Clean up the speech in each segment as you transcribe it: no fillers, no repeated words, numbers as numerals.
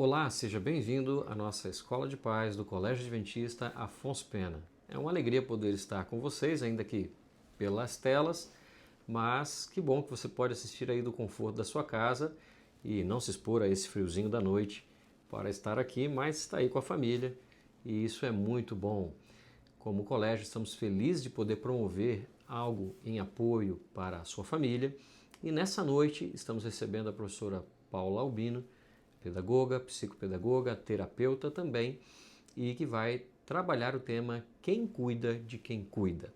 Olá, seja bem-vindo à nossa Escola de Paz do Colégio Adventista Afonso Pena. É uma alegria poder estar com vocês, ainda que pelas telas, mas que bom que você pode assistir aí do conforto da sua casa e não se expor a esse friozinho da noite para estar aqui, mas está aí com a família e isso é muito bom. Como colégio, estamos felizes de poder promover algo em apoio para a sua família e nessa noite estamos recebendo a professora Paula Albino, pedagoga, psicopedagoga, terapeuta também, e que vai trabalhar o tema Quem cuida de quem cuida.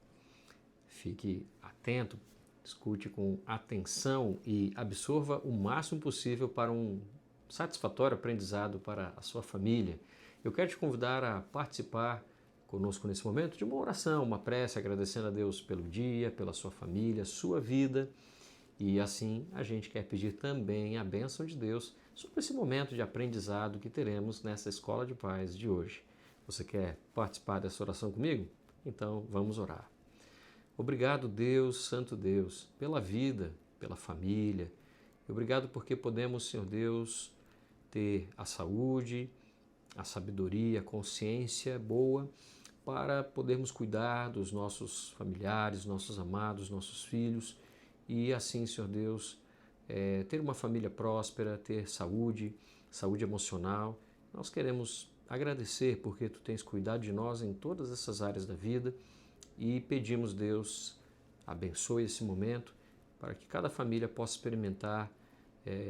Fique atento, escute com atenção e absorva o máximo possível para um satisfatório aprendizado para a sua família. Eu quero te convidar a participar conosco nesse momento de uma oração, uma prece, agradecendo a Deus pelo dia, pela sua família, sua vida. E assim a gente quer pedir também a bênção de Deus sobre esse momento de aprendizado que teremos nessa Escola de Paz de hoje. Você quer participar dessa oração comigo? Então vamos orar. Obrigado, Deus, Santo Deus, pela vida, pela família. Obrigado porque podemos, Senhor Deus, ter a saúde, a sabedoria, a consciência boa para podermos cuidar dos nossos familiares, nossos amados, nossos filhos e assim, Senhor Deus, ter uma família próspera, ter saúde, saúde emocional. Nós queremos agradecer porque Tu tens cuidado de nós em todas essas áreas da vida e pedimos, Deus, abençoe esse momento para que cada família possa experimentar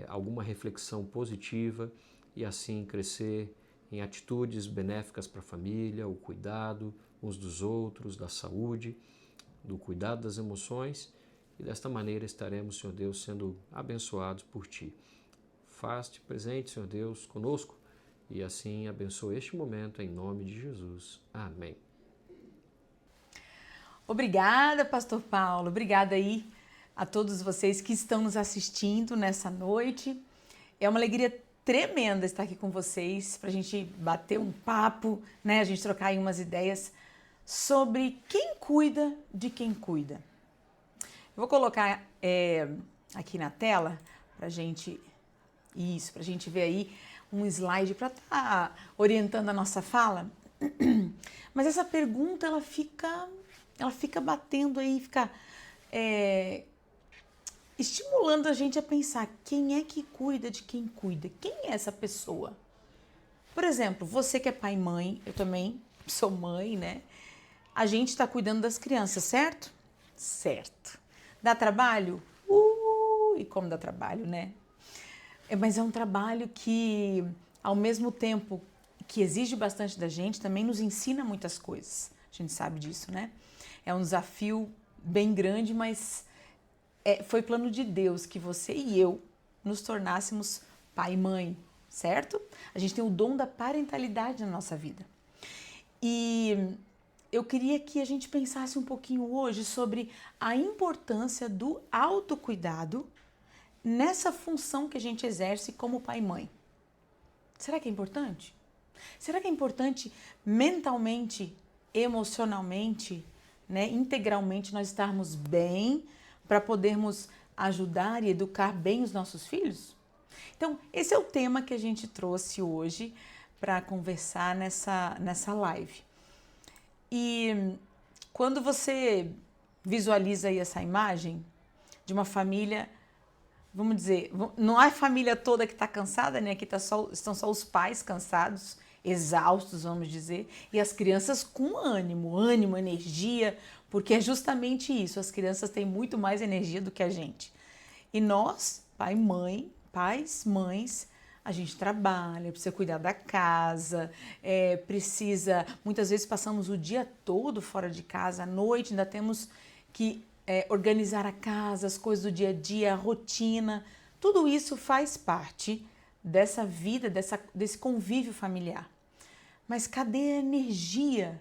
alguma reflexão positiva e assim crescer em atitudes benéficas para a família, o cuidado uns dos outros, da saúde, do cuidado das emoções e desta maneira estaremos, Senhor Deus, sendo abençoados por Ti. Faz-te presente, Senhor Deus, conosco e assim abençoe este momento em nome de Jesus. Amém. Obrigada, Pastor Paulo. Obrigada aí a todos vocês que estão nos assistindo nessa noite. É uma alegria tremenda estar aqui com vocês para a gente bater um papo, né? A gente trocar aí umas ideias sobre quem cuida de quem cuida. Eu vou colocar aqui na tela para gente ver aí um slide para estar orientando a nossa fala. Mas essa pergunta ela fica batendo aí, fica estimulando a gente a pensar quem é que cuida de quem cuida, quem é essa pessoa? Por exemplo, você que é pai e mãe, eu também sou mãe, né? A gente está cuidando das crianças, certo? Certo. Dá trabalho? E como dá trabalho, né? Mas é um trabalho que, ao mesmo tempo que exige bastante da gente, também nos ensina muitas coisas. A gente sabe disso, né? É um desafio bem grande, mas foi plano de Deus que você e eu nos tornássemos pai e mãe, certo? A gente tem o dom da parentalidade na nossa vida. E eu queria que a gente pensasse um pouquinho hoje sobre a importância do autocuidado nessa função que a gente exerce como pai e mãe. Será que é importante? Será que é importante mentalmente, emocionalmente, né, integralmente nós estarmos bem para podermos ajudar e educar bem os nossos filhos? Então, esse é o tema que a gente trouxe hoje para conversar nessa live. E quando você visualiza aí essa imagem de uma família, vamos dizer, não é a família toda que está cansada, né? Aqui estão só os pais cansados, exaustos, vamos dizer, e as crianças com ânimo, energia, porque é justamente isso, as crianças têm muito mais energia do que a gente. E nós, pais, mães, a gente trabalha, precisa cuidar da casa, muitas vezes passamos o dia todo fora de casa, à noite ainda temos que organizar a casa, as coisas do dia a dia, a rotina, tudo isso faz parte dessa vida, desse convívio familiar. Mas cadê a energia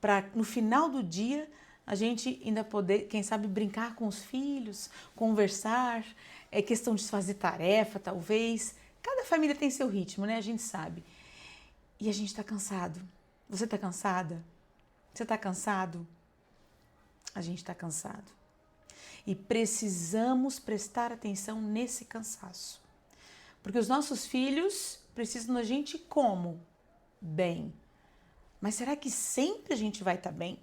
para no final do dia a gente ainda poder, quem sabe, brincar com os filhos, conversar, é questão de fazer tarefa, talvez. Cada família tem seu ritmo, né? A gente sabe. E a gente tá cansado. Você tá cansada? Você tá cansado? A gente tá cansado. E precisamos prestar atenção nesse cansaço. Porque os nossos filhos precisam da gente como? Bem. Mas será que sempre a gente vai estar bem?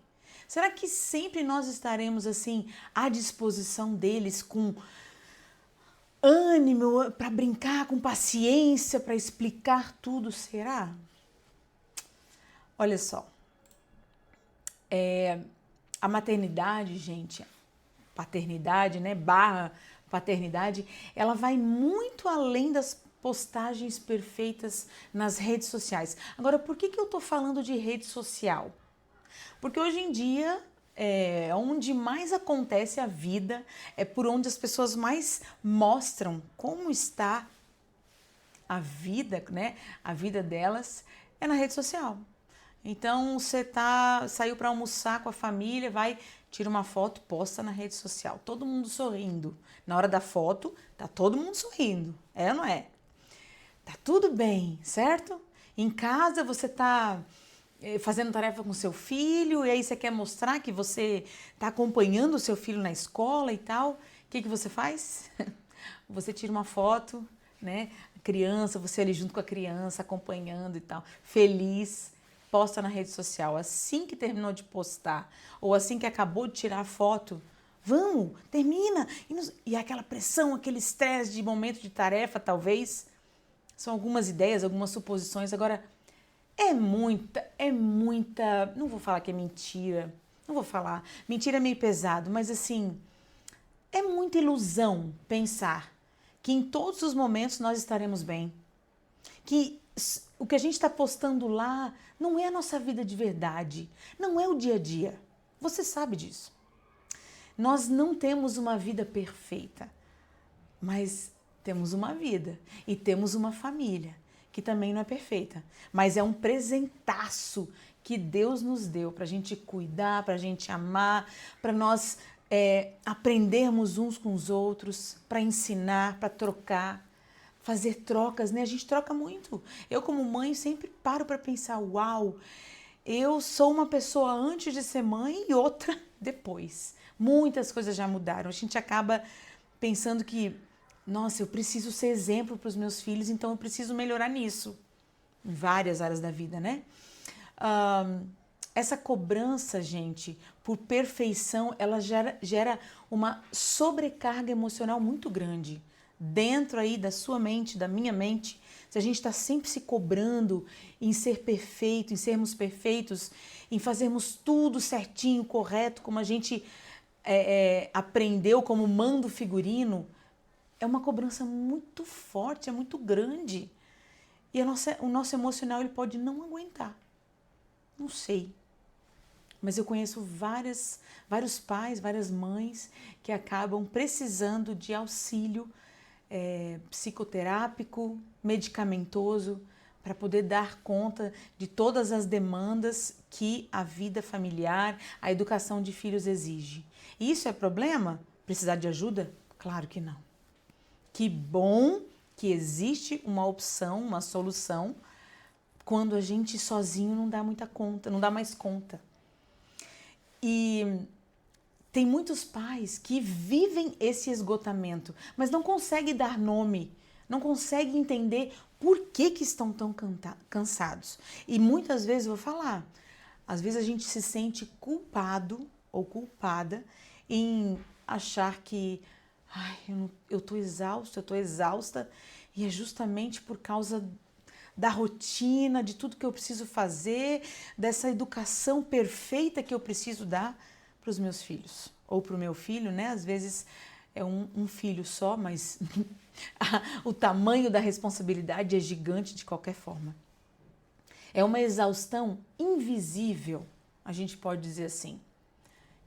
Será que sempre nós estaremos assim à disposição deles com ânimo para brincar, com paciência para explicar tudo? Será? Olha só, a maternidade, gente, paternidade, né, barra paternidade, ela vai muito além das postagens perfeitas nas redes sociais. Agora, por que eu tô falando de rede social? Porque hoje em dia é onde mais acontece a vida, é por onde as pessoas mais mostram como está a vida, né? A vida delas é na rede social. Então você saiu para almoçar com a família, vai, tira uma foto, posta na rede social. Todo mundo sorrindo. Na hora da foto, tá todo mundo sorrindo. É ou não é? Tá tudo bem, certo? Em casa você tá fazendo tarefa com seu filho e aí você quer mostrar que você tá acompanhando o seu filho na escola e tal. O que você faz? Você tira uma foto, né? A criança, você ali junto com a criança, acompanhando e tal, feliz. Posta na rede social. Assim que terminou de postar ou assim que acabou de tirar a foto, vamos, termina. E aquela pressão, aquele estresse de momento de tarefa, talvez. São algumas ideias, algumas suposições. Agora, é muita... Não vou falar que é mentira. Não vou falar. Mentira é meio pesado, mas assim, é muita ilusão pensar que em todos os momentos nós estaremos bem. Que o que a gente está postando lá não é a nossa vida de verdade, não é o dia a dia. Você sabe disso. Nós não temos uma vida perfeita, mas temos uma vida e temos uma família que também não é perfeita, mas é um presentaço que Deus nos deu para a gente cuidar, para a gente amar, para nós aprendermos uns com os outros, para ensinar, para trocar. Fazer trocas, né? A gente troca muito. Eu, como mãe, sempre paro para pensar, uau, eu sou uma pessoa antes de ser mãe e outra depois. Muitas coisas já mudaram. A gente acaba pensando que, nossa, eu preciso ser exemplo para os meus filhos, então eu preciso melhorar nisso. Em várias áreas da vida, né? Essa cobrança, gente, por perfeição, ela gera uma sobrecarga emocional muito grande. Dentro aí da sua mente, da minha mente, se a gente está sempre se cobrando em ser perfeito, em sermos perfeitos, em fazermos tudo certinho, correto, como a gente aprendeu, como manda o figurino, é uma cobrança muito forte, é muito grande. E o nosso emocional ele pode não aguentar. Não sei. Mas eu conheço vários pais, várias mães que acabam precisando de auxílio psicoterápico, medicamentoso, para poder dar conta de todas as demandas que a vida familiar, a educação de filhos exige. E isso é problema? Precisar de ajuda? Claro que não. Que bom que existe uma opção, uma solução, quando a gente sozinho não dá muita conta, não dá mais conta. E tem muitos pais que vivem esse esgotamento, mas não conseguem dar nome, não conseguem entender por que estão tão cansados. E muitas vezes, vou falar, às vezes a gente se sente culpado ou culpada em achar que eu tô exausto, eu tô exausta, e é justamente por causa da rotina, de tudo que eu preciso fazer, dessa educação perfeita que eu preciso dar para os meus filhos, ou para o meu filho, né? Às vezes é um filho só, mas o tamanho da responsabilidade é gigante de qualquer forma. É uma exaustão invisível, a gente pode dizer assim,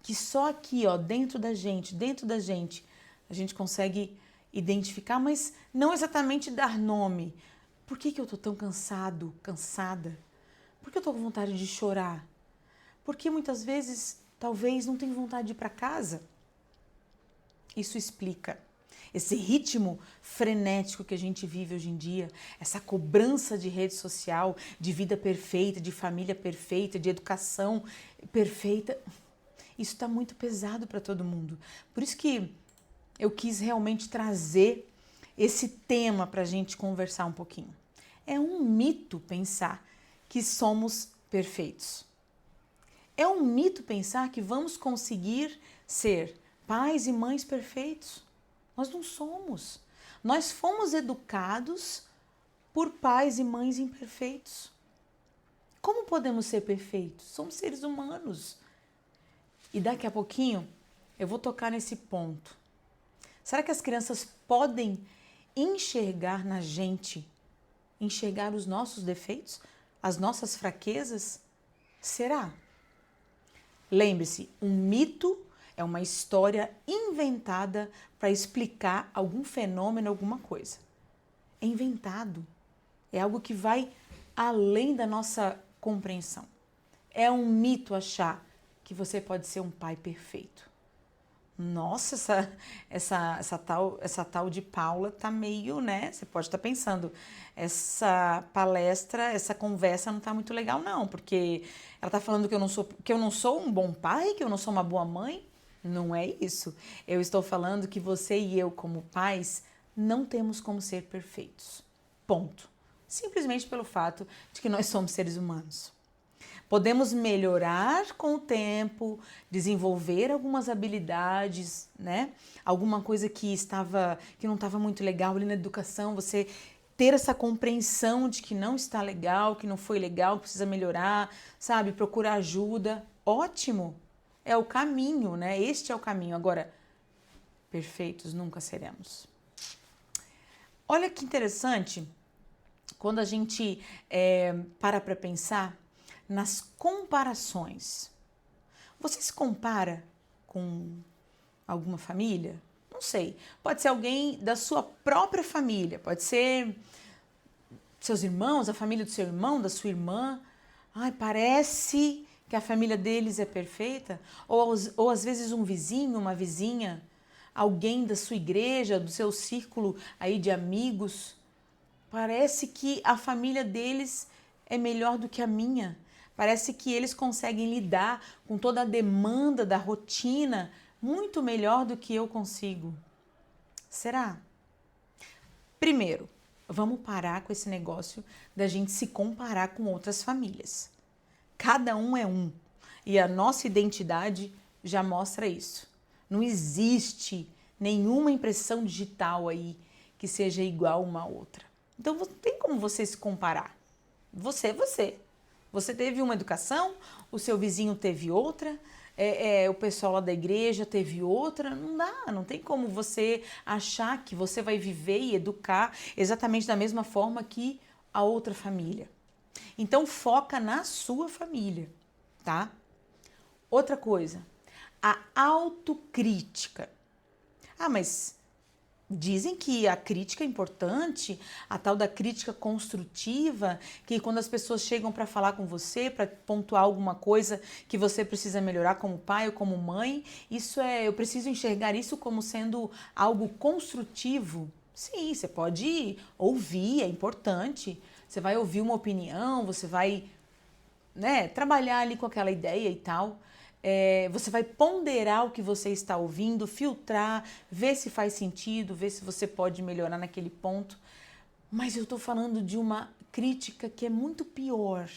que só aqui, ó, dentro da gente, a gente consegue identificar, mas não exatamente dar nome. Por que eu tô tão cansado, cansada? Por que eu tô com vontade de chorar? Porque muitas vezes, talvez, não tenho vontade de ir para casa. Isso explica esse ritmo frenético que a gente vive hoje em dia, essa cobrança de rede social, de vida perfeita, de família perfeita, de educação perfeita. Isso está muito pesado para todo mundo. Por isso que eu quis realmente trazer esse tema para a gente conversar um pouquinho. É um mito pensar que somos perfeitos. É um mito pensar que vamos conseguir ser pais e mães perfeitos. Nós não somos. Nós fomos educados por pais e mães imperfeitos. Como podemos ser perfeitos? Somos seres humanos. E daqui a pouquinho eu vou tocar nesse ponto. Será que as crianças podem enxergar na gente, enxergar os nossos defeitos, as nossas fraquezas? Será? Lembre-se, um mito é uma história inventada para explicar algum fenômeno, alguma coisa. É inventado. É algo que vai além da nossa compreensão. É um mito achar que você pode ser um pai perfeito. Nossa, essa tal de Paula tá meio, né? Você pode estar pensando, essa palestra, essa conversa não tá muito legal, não, porque ela tá falando que eu não sou um bom pai, que eu não sou uma boa mãe. Não é isso. Eu estou falando que você e eu, como pais, não temos como ser perfeitos. Ponto. Simplesmente pelo fato de que nós somos seres humanos. Podemos melhorar com o tempo, desenvolver algumas habilidades, né? Alguma coisa que não estava muito legal ali na educação, você ter essa compreensão de que não está legal, que não foi legal, precisa melhorar, sabe? Procurar ajuda. Ótimo. É o caminho, né? Este é o caminho. Agora, perfeitos nunca seremos. Olha que interessante quando a gente para pensar nas comparações. Você se compara com alguma família? Não sei. Pode ser alguém da sua própria família, pode ser seus irmãos, a família do seu irmão, da sua irmã. Ai, parece que a família deles é perfeita. Ou às vezes um vizinho, uma vizinha, alguém da sua igreja, do seu círculo aí de amigos. Parece que a família deles é melhor do que a minha. Parece que eles conseguem lidar com toda a demanda da rotina muito melhor do que eu consigo. Será? Primeiro, vamos parar com esse negócio da gente se comparar com outras famílias. Cada um é um. E a nossa identidade já mostra isso. Não existe nenhuma impressão digital aí que seja igual uma a outra. Então não tem como você se comparar. Você é você. Você teve uma educação, o seu vizinho teve outra, o pessoal lá da igreja teve outra. Não dá, não tem como você achar que você vai viver e educar exatamente da mesma forma que a outra família. Então foca na sua família, tá? Outra coisa, a autocrítica. Ah, mas dizem que a crítica é importante, a tal da crítica construtiva, que quando as pessoas chegam para falar com você, para pontuar alguma coisa que você precisa melhorar como pai ou como mãe, eu preciso enxergar isso como sendo algo construtivo. Sim, você pode ouvir, é importante. Você vai ouvir uma opinião, você vai, né, trabalhar ali com aquela ideia e tal. Você vai ponderar o que você está ouvindo, filtrar, ver se faz sentido, ver se você pode melhorar naquele ponto. Mas eu estou falando de uma crítica que é muito pior.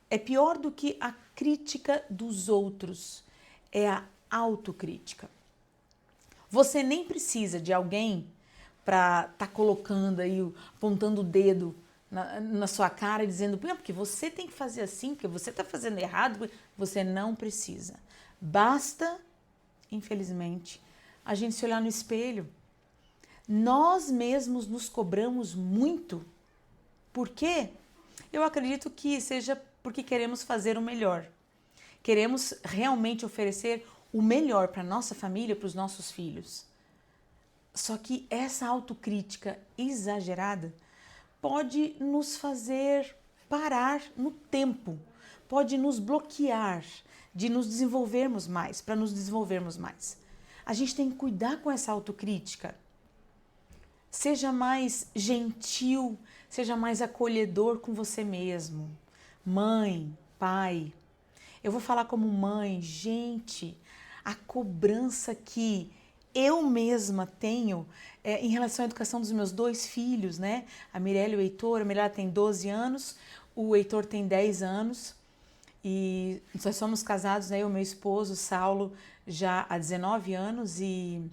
É pior do que a crítica dos outros. É a autocrítica. Você nem precisa de alguém para estar colocando aí, apontando o dedo na sua cara, dizendo, porque você tem que fazer assim, porque você está fazendo errado. Você não precisa. Basta, infelizmente, a gente se olhar no espelho. Nós mesmos nos cobramos muito. Por quê? Eu acredito que seja porque queremos fazer o melhor. Queremos realmente oferecer o melhor para a nossa família, para os nossos filhos. Só que essa autocrítica exagerada pode nos fazer parar no tempo, pode nos bloquear de nos desenvolvermos mais, para nos desenvolvermos mais. A gente tem que cuidar com essa autocrítica. Seja mais gentil, seja mais acolhedor com você mesmo. Mãe, pai. Eu vou falar como mãe, gente, a cobrança que eu mesma tenho em relação à educação dos meus 2 filhos, né? A Mirella e o Heitor. A Mirella tem 12 anos, o Heitor tem 10 anos. E nós somos casados, né? Eu e meu esposo, Saulo, já há 19 anos. E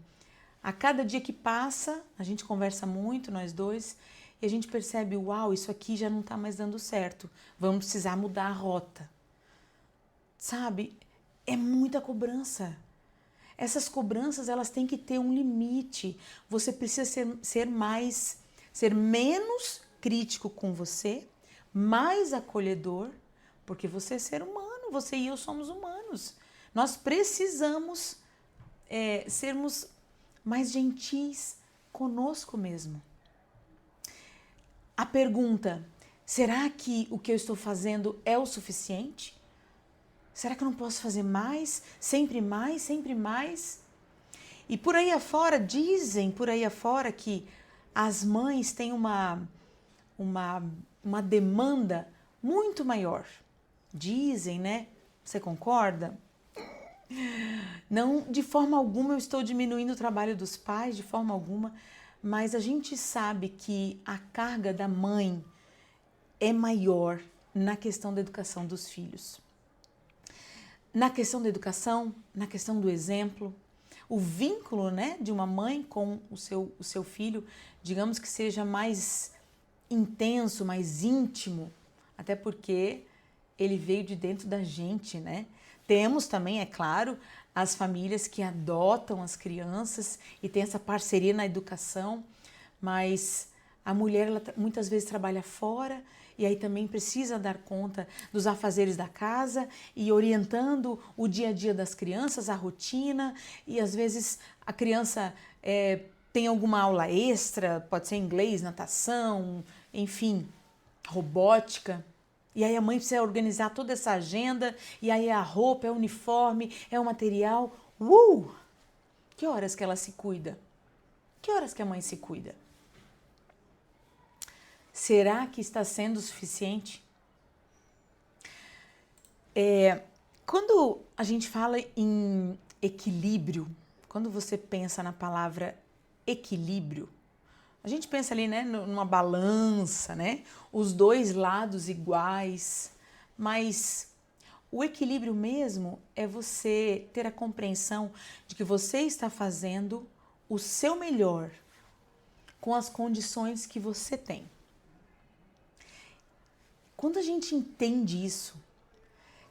a cada dia que passa, a gente conversa muito, nós dois, e a gente percebe, uau, isso aqui já não está mais dando certo. Vamos precisar mudar a rota. Sabe? É muita cobrança. Essas cobranças, elas têm que ter um limite. Você precisa ser menos crítico com você, mais acolhedor, porque você é ser humano, você e eu somos humanos. Nós precisamos sermos mais gentis conosco mesmo. A pergunta, será que o que eu estou fazendo é o suficiente? Será que eu não posso fazer mais? Sempre mais, sempre mais? E por aí afora, dizem por aí afora que as mães têm uma demanda muito maior. Dizem, né? Você concorda? Não, de forma alguma eu estou diminuindo o trabalho dos pais, de forma alguma, mas a gente sabe que a carga da mãe é maior na questão da educação dos filhos. Na questão da educação, na questão do exemplo, o vínculo, né, de uma mãe com o seu filho, digamos que seja mais intenso, mais íntimo, até porque ele veio de dentro da gente, né? Temos também, é claro, as famílias que adotam as crianças e tem essa parceria na educação, mas a mulher ela muitas vezes trabalha fora e aí também precisa dar conta dos afazeres da casa e orientando o dia a dia das crianças, a rotina, e às vezes a criança tem alguma aula extra, pode ser inglês, natação, enfim, robótica. E aí a mãe precisa organizar toda essa agenda, e aí é a roupa, é o uniforme, é o material. Que horas que ela se cuida? Que horas que a mãe se cuida? Será que está sendo o suficiente? Quando a gente fala em equilíbrio, quando você pensa na palavra equilíbrio, a gente pensa ali, né, numa balança, né, os dois lados iguais, mas o equilíbrio mesmo é você ter a compreensão de que você está fazendo o seu melhor com as condições que você tem. Quando a gente entende isso,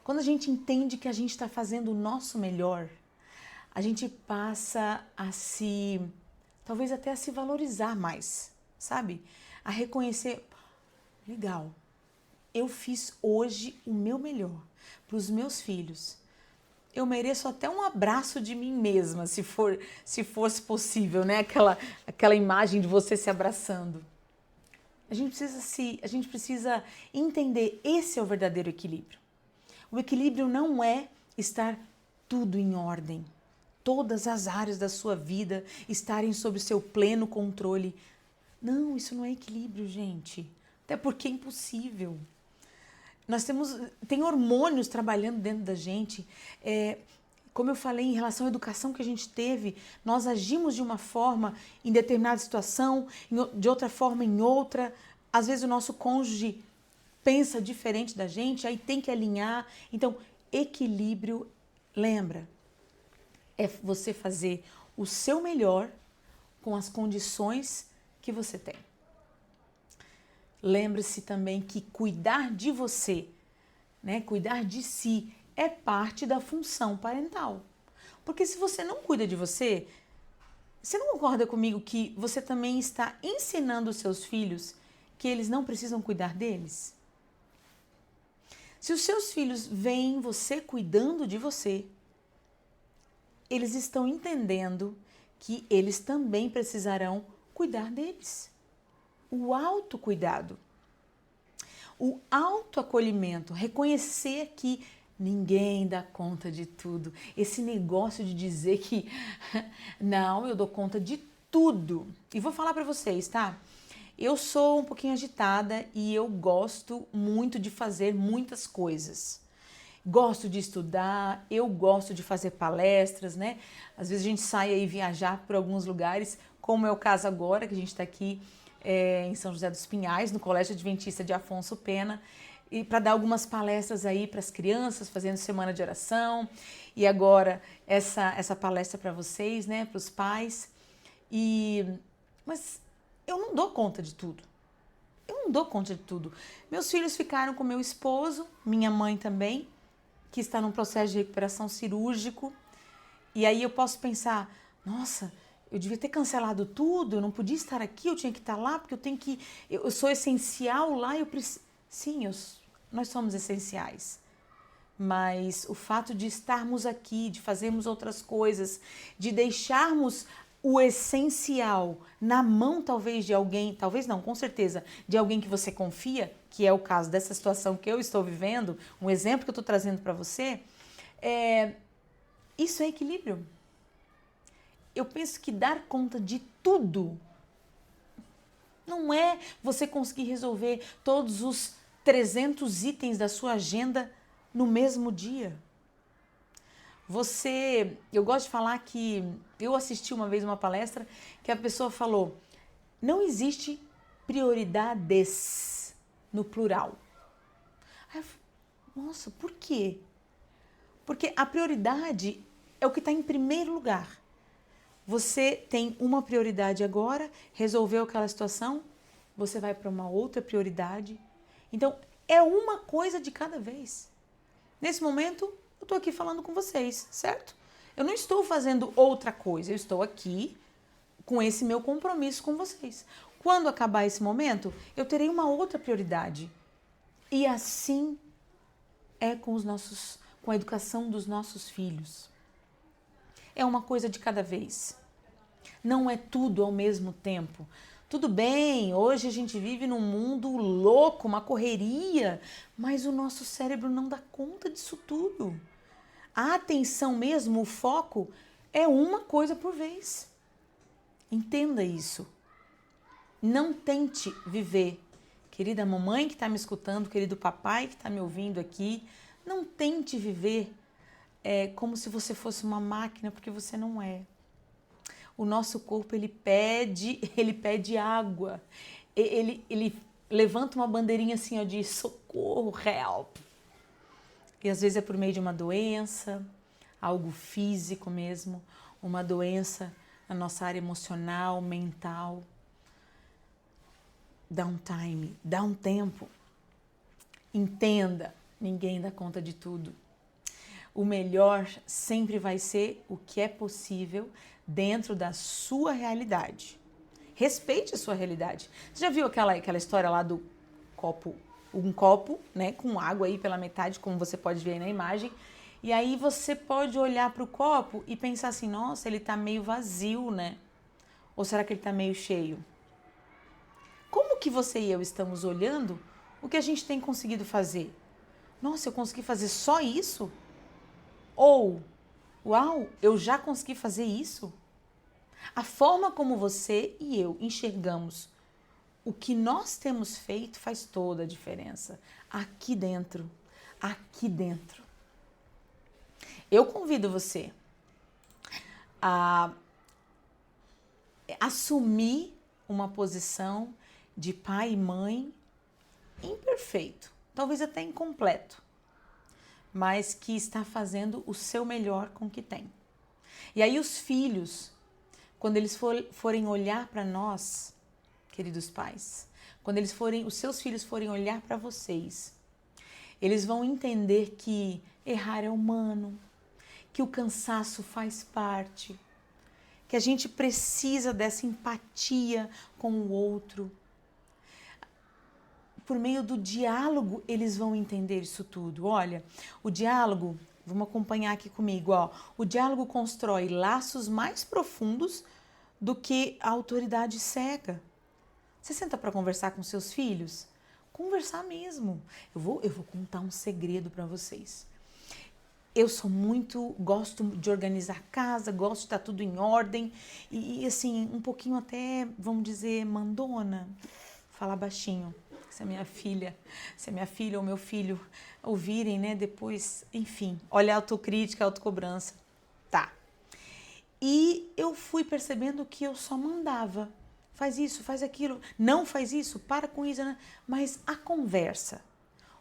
quando a gente entende que a gente está fazendo o nosso melhor, a gente passa a talvez até a se valorizar mais, sabe? A reconhecer, legal, eu fiz hoje o meu melhor para os meus filhos. Eu mereço até um abraço de mim mesma, se fosse possível, né? Aquela imagem de você se abraçando. A gente precisa entender, esse é o verdadeiro equilíbrio. O equilíbrio não é estar tudo em ordem, todas as áreas da sua vida estarem sob o seu pleno controle. Não, isso não é equilíbrio, gente. Até porque é impossível. Tem hormônios trabalhando dentro da gente. Como eu falei, em relação à educação que a gente teve, nós agimos de uma forma em determinada situação, de outra forma em outra. Às vezes o nosso cônjuge pensa diferente da gente, aí tem que alinhar. Então, equilíbrio, lembra, é você fazer o seu melhor com as condições que você tem. Lembre-se também que cuidar de você, né, cuidar de si, é parte da função parental. Porque se você não cuida de você, você não concorda comigo que você também está ensinando os seus filhos que eles não precisam cuidar deles? Se os seus filhos veem você cuidando de você, eles estão entendendo que eles também precisarão cuidar deles. O autocuidado, o autoacolhimento, reconhecer que ninguém dá conta de tudo. Esse negócio de dizer que não, eu dou conta de tudo. E vou falar para vocês, tá? Eu sou um pouquinho agitada e eu gosto muito de fazer muitas coisas. gosto de estudar, eu gosto de fazer palestras, né? Às vezes a gente sai aí viajar por alguns lugares, como é o caso agora, que a gente está aqui em São José dos Pinhais, no Colégio Adventista de Afonso Pena, e para dar algumas palestras aí para as crianças, fazendo semana de oração, e agora essa palestra para vocês, né, para os pais. Mas eu não dou conta de tudo. Eu não dou conta de tudo. Meus filhos ficaram com meu esposo, minha mãe também, que está num processo de recuperação cirúrgico. E aí eu posso pensar, nossa, eu devia ter cancelado tudo, eu não podia estar aqui, eu tinha que estar lá, porque eu sou essencial lá, eu preciso. Sim, nós somos essenciais. Mas o fato de estarmos aqui, de fazermos outras coisas, de deixarmos o essencial na mão talvez de alguém, talvez não, com certeza, de alguém que você confia, que é o caso dessa situação que eu estou vivendo, um exemplo que eu estou trazendo para você, isso é equilíbrio. Eu penso que dar conta de tudo não é você conseguir resolver todos os 300 itens da sua agenda no mesmo dia. Eu gosto de falar que eu assisti uma vez uma palestra que a pessoa falou, não existe prioridades no plural. Aí eu falei, nossa, por quê? Porque a prioridade é o que está em primeiro lugar. Você tem uma prioridade agora, resolveu aquela situação, você vai para uma outra prioridade. Então, é uma coisa de cada vez. Nesse momento, eu estou aqui falando com vocês, certo? Eu não estou fazendo outra coisa, eu estou aqui com esse meu compromisso com vocês. Quando acabar esse momento, eu terei uma outra prioridade. E assim é com a educação dos nossos filhos. É uma coisa de cada vez. Não é tudo ao mesmo tempo. Tudo bem, hoje a gente vive num mundo louco, uma correria, mas o nosso cérebro não dá conta disso tudo. A atenção mesmo, o foco, é uma coisa por vez. Entenda isso. Não tente viver. Querida mamãe que está me escutando, querido papai que está me ouvindo aqui, não tente viver como se você fosse uma máquina, porque você não é. O nosso corpo, ele pede água. Ele levanta uma bandeirinha assim, ó, de socorro, help. E às vezes é por meio de uma doença, algo físico mesmo, uma doença na nossa área emocional, mental. Dá um time, dá um tempo. Entenda, ninguém dá conta de tudo. O melhor sempre vai ser o que é possível dentro da sua realidade. Respeite a sua realidade. Você já viu aquela história lá do copo, um copo, né, com água aí pela metade, como você pode ver aí na imagem, e aí você pode olhar para o copo e pensar assim, nossa, ele tá meio vazio, né? Ou será que ele tá meio cheio? Como que você e eu estamos olhando o que a gente tem conseguido fazer? Nossa, eu consegui fazer só isso? Ou, uau, eu já consegui fazer isso? A forma como você e eu enxergamos o que nós temos feito faz toda a diferença. Aqui dentro, aqui dentro. Eu convido você a assumir uma posição de pai e mãe imperfeito, talvez até incompleto, mas que está fazendo o seu melhor com o que tem. E aí os filhos, quando eles forem olhar para nós, queridos pais, quando os seus filhos forem olhar para vocês, eles vão entender que errar é humano, que o cansaço faz parte, que a gente precisa dessa empatia com o outro. Por meio do diálogo, eles vão entender isso tudo. Olha, o diálogo, vamos acompanhar aqui comigo, ó. O diálogo constrói laços mais profundos do que a autoridade cega. Você senta para conversar com seus filhos? Conversar mesmo. Eu vou contar um segredo para vocês. Eu gosto de organizar a casa, gosto de estar tudo em ordem e assim, um pouquinho até, vamos dizer, mandona, falar baixinho. se a minha filha ou meu filho ouvirem, né, depois, enfim, olha a autocrítica, a autocobrança. Tá. E eu fui percebendo que eu só mandava. Faz isso, faz aquilo, não faz isso, para com isso, né? Mas a conversa,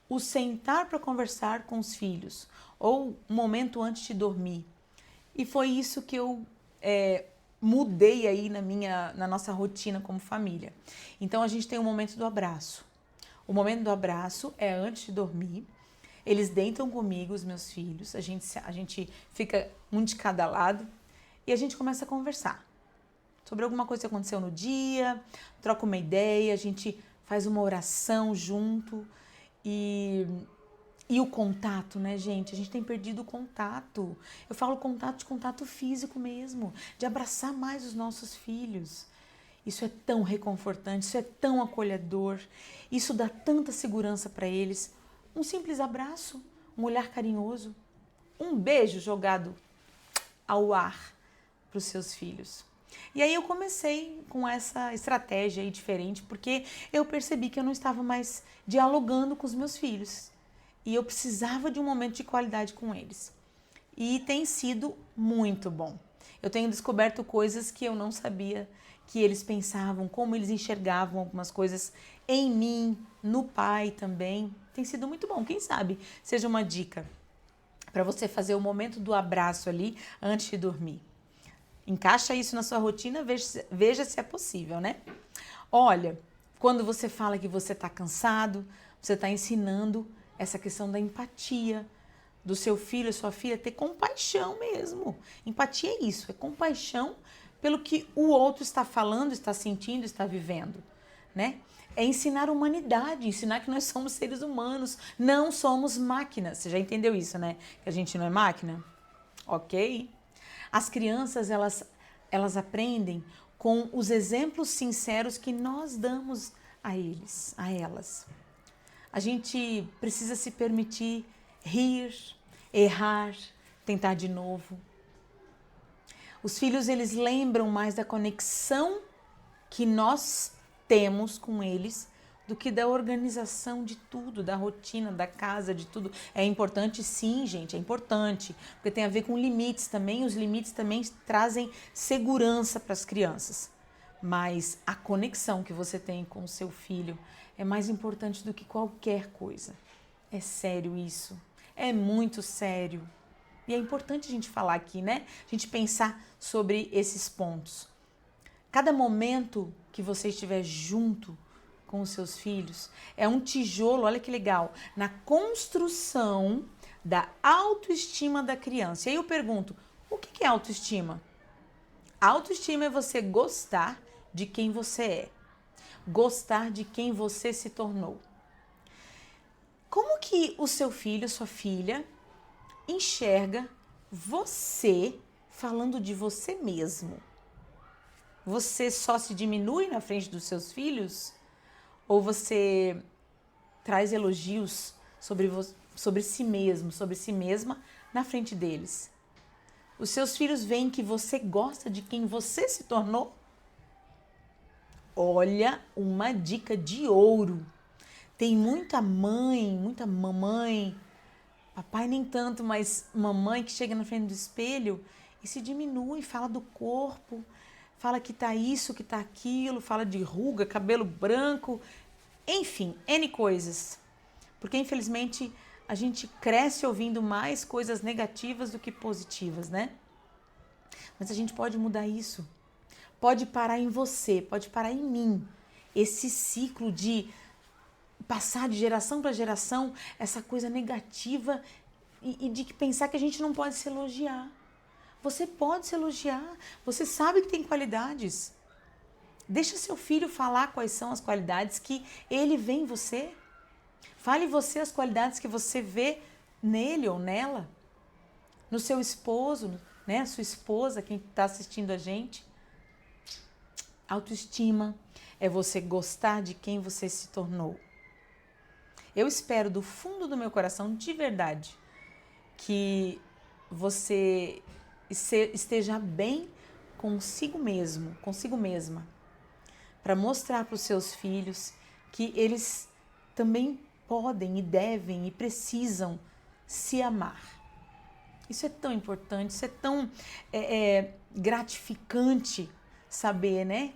o sentar para conversar com os filhos, ou um momento antes de dormir. E foi isso que eu mudei aí na nossa rotina como família. Então a gente tem o momento do abraço. O momento do abraço é antes de dormir. Eles deitam comigo, os meus filhos, a gente fica um de cada lado e a gente começa a conversar sobre alguma coisa que aconteceu no dia, troca uma ideia, a gente faz uma oração junto e o contato, né, gente? A gente tem perdido o contato. Eu falo contato de contato físico mesmo, de abraçar mais os nossos filhos. Isso é tão reconfortante, isso é tão acolhedor, isso dá tanta segurança para eles. Um simples abraço, um olhar carinhoso, um beijo jogado ao ar para os seus filhos. E aí eu comecei com essa estratégia aí diferente, porque eu percebi que eu não estava mais dialogando com os meus filhos. E eu precisava de um momento de qualidade com eles. E tem sido muito bom. Eu tenho descoberto coisas que eu não sabia que eles pensavam, como eles enxergavam algumas coisas em mim, no pai também. Tem sido muito bom. Quem sabe seja uma dica para você fazer o momento do abraço ali antes de dormir. Encaixa isso na sua rotina, veja se é possível, né? Olha, quando você fala que você está cansado, você está ensinando essa questão da empatia do seu filho, sua filha, ter compaixão mesmo. Empatia é isso, é compaixão pelo que o outro está falando, está sentindo, está vivendo, né? É ensinar humanidade, ensinar que nós somos seres humanos, não somos máquinas. Você já entendeu isso, né? Que a gente não é máquina? Ok. As crianças, elas aprendem com os exemplos sinceros que nós damos a eles, a elas. A gente precisa se permitir rir, errar, tentar de novo. Os filhos, eles lembram mais da conexão que nós temos com eles do que da organização de tudo, da rotina, da casa, de tudo. É importante sim, gente, é importante, porque tem a ver com limites também, os limites também trazem segurança para as crianças. Mas a conexão que você tem com o seu filho é mais importante do que qualquer coisa. É sério isso, é muito sério. E é importante a gente falar aqui, né? A gente pensar sobre esses pontos. Cada momento que você estiver junto com os seus filhos é um tijolo, olha que legal, na construção da autoestima da criança. E aí eu pergunto, o que é autoestima? Autoestima é você gostar de quem você é, gostar de quem você se tornou. Como que o seu filho, sua filha, enxerga você falando de você mesmo? Você só se diminui na frente dos seus filhos? Ou você traz elogios sobre si mesmo, sobre si mesma na frente deles? Os seus filhos veem que você gosta de quem você se tornou? Olha, uma dica de ouro. Tem muita mãe, muita mamãe, papai nem tanto, mas mamãe que chega na frente do espelho e se diminui, fala do corpo, fala que tá isso, que tá aquilo, fala de ruga, cabelo branco, enfim, N coisas. Porque infelizmente a gente cresce ouvindo mais coisas negativas do que positivas, né? Mas a gente pode mudar isso. Pode parar em você, pode parar em mim. Esse ciclo de passar de geração para geração, essa coisa negativa e de pensar que a gente não pode se elogiar. Você pode se elogiar, você sabe que tem qualidades. Deixa seu filho falar quais são as qualidades que ele vê em você. Fale você as qualidades que você vê nele ou nela. No seu esposo, né? Sua esposa, quem está assistindo a gente. Autoestima é você gostar de quem você se tornou. Eu espero do fundo do meu coração, de verdade, que você esteja bem consigo mesmo, consigo mesma, para mostrar para os seus filhos que eles também podem e devem e precisam se amar. Isso é tão importante, isso é tão gratificante saber, né?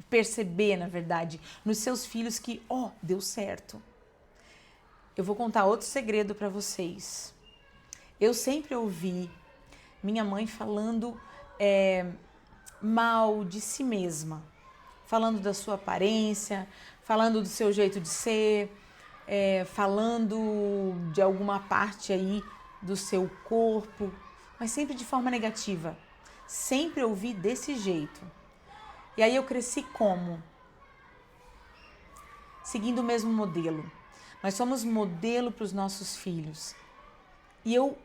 Perceber, na verdade, nos seus filhos que, deu certo. Eu vou contar outro segredo para vocês. Eu sempre ouvi minha mãe falando mal de si mesma, falando da sua aparência, falando do seu jeito de ser, falando de alguma parte aí do seu corpo, mas sempre de forma negativa. Sempre ouvi desse jeito. E aí eu cresci como? Seguindo o mesmo modelo. Nós somos modelo para os nossos filhos. E eu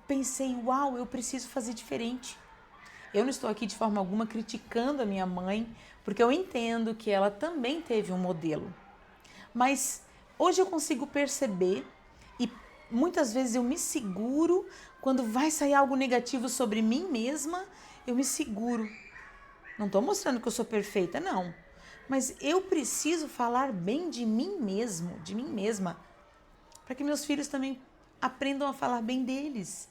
pensei, uau, eu preciso fazer diferente. Eu não estou aqui de forma alguma criticando a minha mãe, porque eu entendo que ela também teve um modelo. Mas hoje eu consigo perceber e muitas vezes eu me seguro quando vai sair algo negativo sobre mim mesma, eu me seguro. Não estou mostrando que eu sou perfeita, não. Mas eu preciso falar bem de mim mesmo, de mim mesma, para que meus filhos também aprendam a falar bem deles.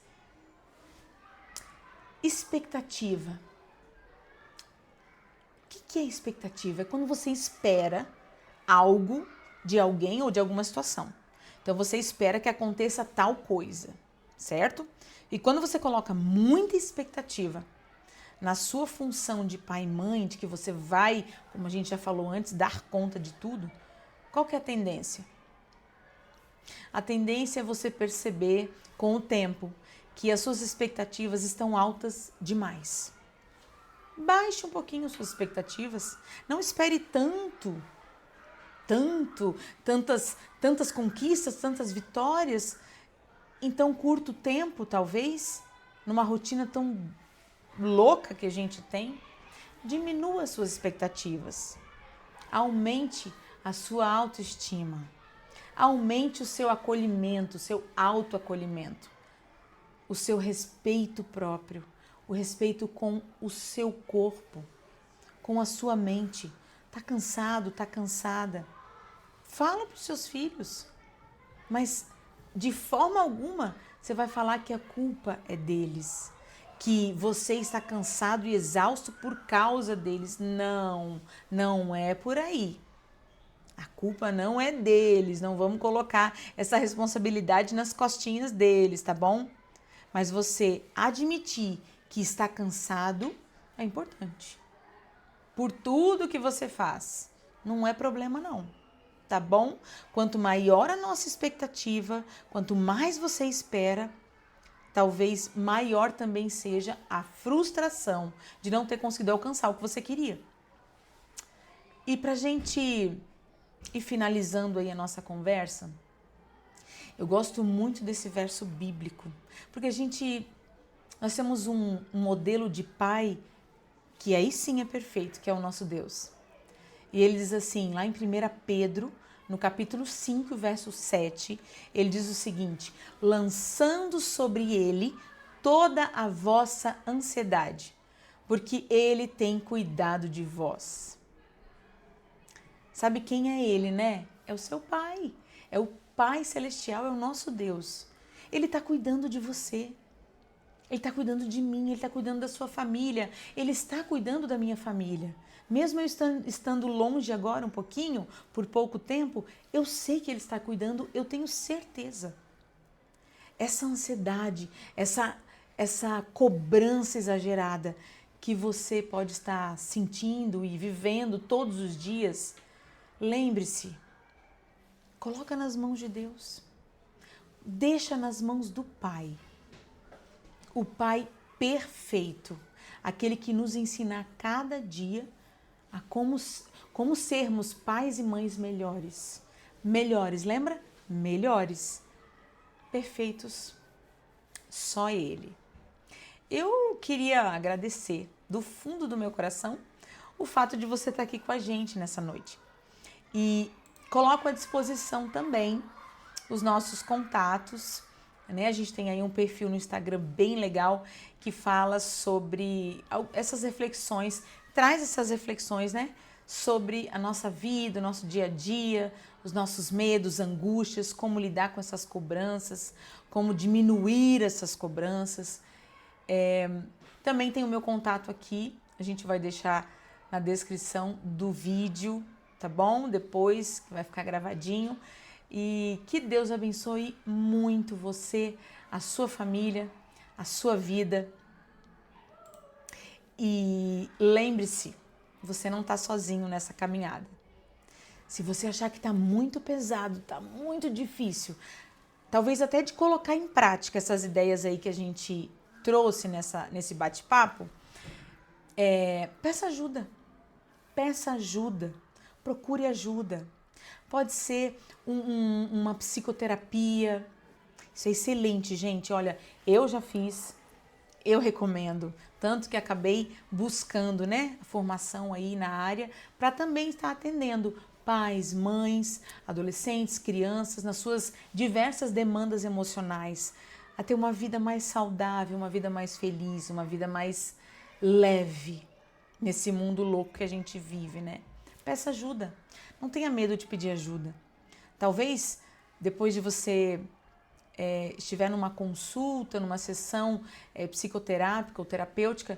Expectativa. O que é expectativa? É quando você espera algo de alguém ou de alguma situação. Então você espera que aconteça tal coisa, certo? E quando você coloca muita expectativa na sua função de pai e mãe, de que você vai, como a gente já falou antes, dar conta de tudo, qual que é a tendência? A tendência é você perceber com o tempo que as suas expectativas estão altas demais. Baixe um pouquinho suas expectativas. Não espere tantas conquistas, tantas vitórias em tão curto tempo, talvez, numa rotina tão louca que a gente tem. Diminua as suas expectativas. Aumente a sua autoestima. Aumente o seu acolhimento, o seu autoacolhimento, o seu respeito próprio, o respeito com o seu corpo, com a sua mente. Tá cansado, tá cansada? Fala para os seus filhos, mas de forma alguma você vai falar que a culpa é deles, que você está cansado e exausto por causa deles. Não, não é por aí. A culpa não é deles, não vamos colocar essa responsabilidade nas costinhas deles, tá bom? Mas você admitir que está cansado é importante. Por tudo que você faz, não é problema não, tá bom? Quanto maior a nossa expectativa, quanto mais você espera, talvez maior também seja a frustração de não ter conseguido alcançar o que você queria. E pra gente ir finalizando aí a nossa conversa, eu gosto muito desse verso bíblico, porque nós temos um modelo de pai que aí sim é perfeito, que é o nosso Deus. E ele diz assim, lá em 1 Pedro, no capítulo 5, verso 7, ele diz o seguinte: lançando sobre ele toda a vossa ansiedade, porque ele tem cuidado de vós. Sabe quem é ele, né? É o seu pai. É o Pai Celestial, é o nosso Deus. Ele está cuidando de você. Ele está cuidando de mim, ele está cuidando da sua família. Ele está cuidando da minha família. Mesmo eu estando longe agora um pouquinho, por pouco tempo, eu sei que ele está cuidando, eu tenho certeza. Essa ansiedade, essa cobrança exagerada que você pode estar sentindo e vivendo todos os dias, lembre-se, coloca nas mãos de Deus. Deixa nas mãos do Pai. O Pai perfeito. Aquele que nos ensina a cada dia a como sermos pais e mães melhores. Melhores, lembra? Melhores. Perfeitos. Só Ele. Eu queria agradecer do fundo do meu coração o fato de você estar aqui com a gente nessa noite. E coloco à disposição também os nossos contatos, né? A gente tem aí um perfil no Instagram bem legal que fala sobre essas reflexões, traz essas reflexões, né? sobre a nossa vida, o nosso dia a dia, os nossos medos, angústias, como lidar com essas cobranças, como diminuir essas cobranças. Também tem o meu contato aqui, a gente vai deixar na descrição do vídeo, tá bom? Depois vai ficar gravadinho. E que Deus abençoe muito você, a sua família, a sua vida. E lembre-se, você não está sozinho nessa caminhada. Se você achar que está muito pesado, está muito difícil, talvez até de colocar em prática essas ideias aí que a gente trouxe nesse bate-papo, peça ajuda. Peça ajuda. Procure ajuda. Pode ser uma psicoterapia. Isso é excelente, gente. Olha, eu já fiz, eu recomendo. Tanto que acabei buscando, né, a formação aí na área para também estar atendendo pais, mães, adolescentes, crianças nas suas diversas demandas emocionais, a ter uma vida mais saudável, uma vida mais feliz, uma vida mais leve nesse mundo louco que a gente vive, né? Peça ajuda. Não tenha medo de pedir ajuda. Talvez depois de você estiver numa consulta, numa sessão psicoterápica ou terapêutica,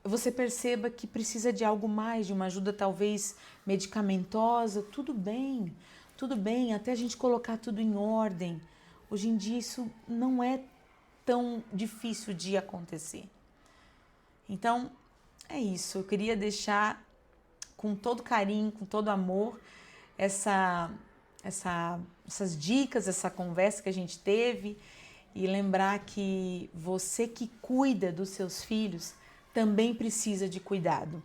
você perceba que precisa de algo mais, de uma ajuda talvez medicamentosa. Tudo bem, até a gente colocar tudo em ordem. Hoje em dia isso não é tão difícil de acontecer. Então, é isso. Eu queria deixar com todo carinho, com todo amor, essas dicas, essa conversa que a gente teve, e lembrar que você que cuida dos seus filhos também precisa de cuidado.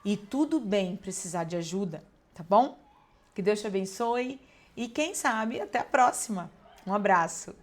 E tudo bem precisar de ajuda, tá bom? Que Deus te abençoe e quem sabe até a próxima. Um abraço.